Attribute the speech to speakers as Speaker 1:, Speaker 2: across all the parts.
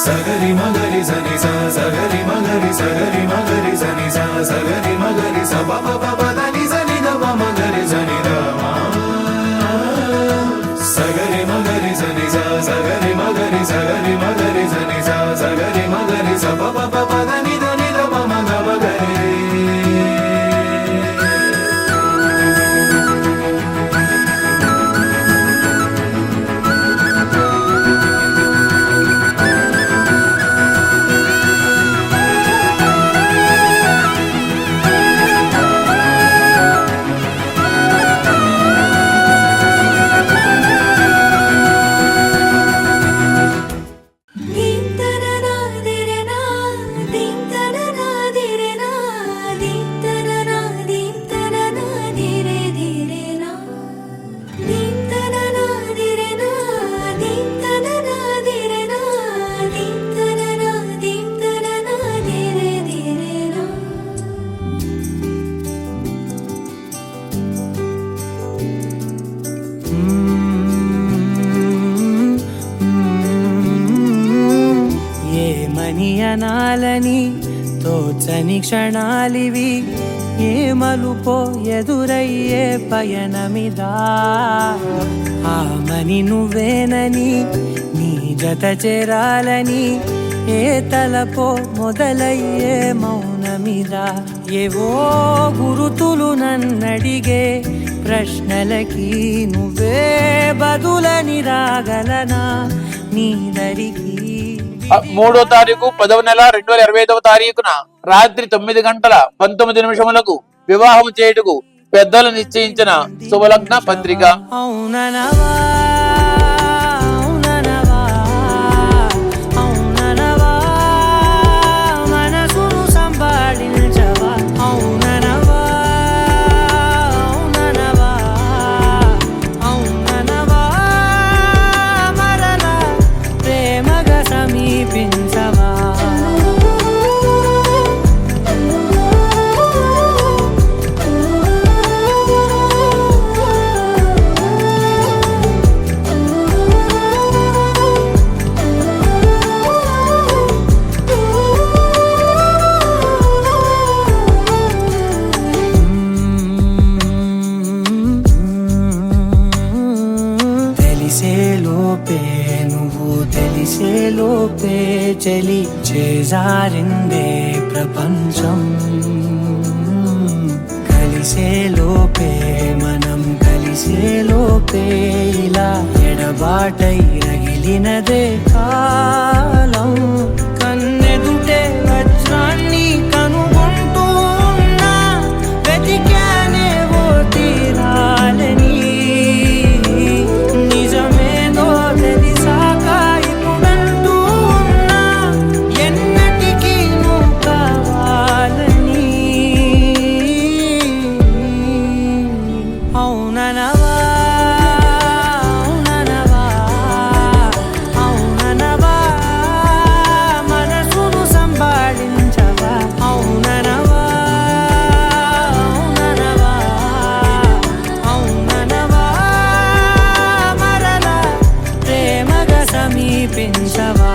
Speaker 1: సగరి మగరి సని సా సగరి మగరి సగరి మగరి సని సా సగరి మగరి స ప ప ప దని సని ద ప మగరి సని ద మా సగరి మగరి సని సా సగరి మగరి సగరి మగరి సని సా సగరి మగరి స ప ప ప దని దని ద ప మగ మగరి
Speaker 2: అనాలని తోచని క్షణాలివి ఏ మలుపో ఎదురయ్యే పయనమిదా ఆమని నువ్వేనని నీ జత చేరాలని ఏ తలపో మొదలయ్యే మౌనమిదా ఏవో గురుతులు నన్నడిగే ప్రశ్నలకి నువ్వే బదులని రాగలనా నీ దరికి
Speaker 3: 3వ తారీఖు 10వ నెల 2025వ తారీఖున రాత్రి 9 గంటల 19 నిమిషములకు వివాహం చేయుటకు పెద్దలు నిశ్చయించిన శుభలగ్న పత్రిక. తెలిసేలోపే చలి చేజారిందే ప్రపంచం కలిసేలోపే మనం కలిసేలోపే ఇలా ఎడబాటై రగిలినదే కాలం కన్నెదుటే వజ్రాన్ని కనుగొంటూ ఉన్నా వెతికానే ఓ తీరాలని నిజమేదో తెలిసాక ఇప్పుడంటూ ఉన్నా ఎన్నటికీ నువ్వు కావాలని అవుననవా మనసును సంభాళించవా అవుననవా మరలా ప్రేమగా సమీపించవా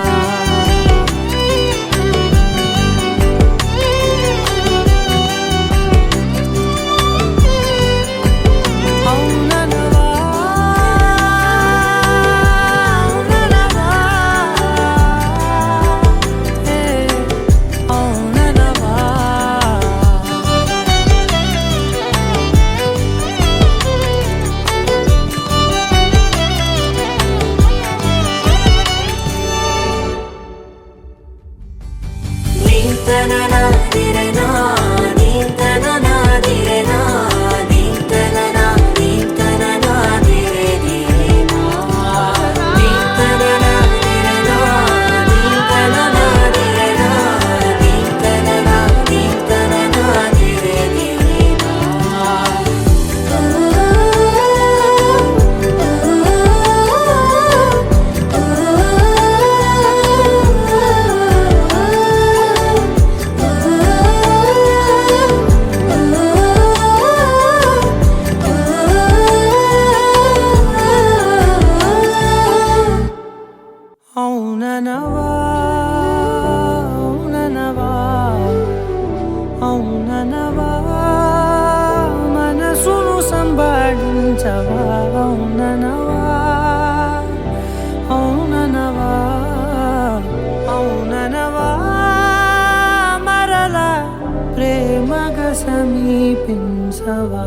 Speaker 2: సమీపించవా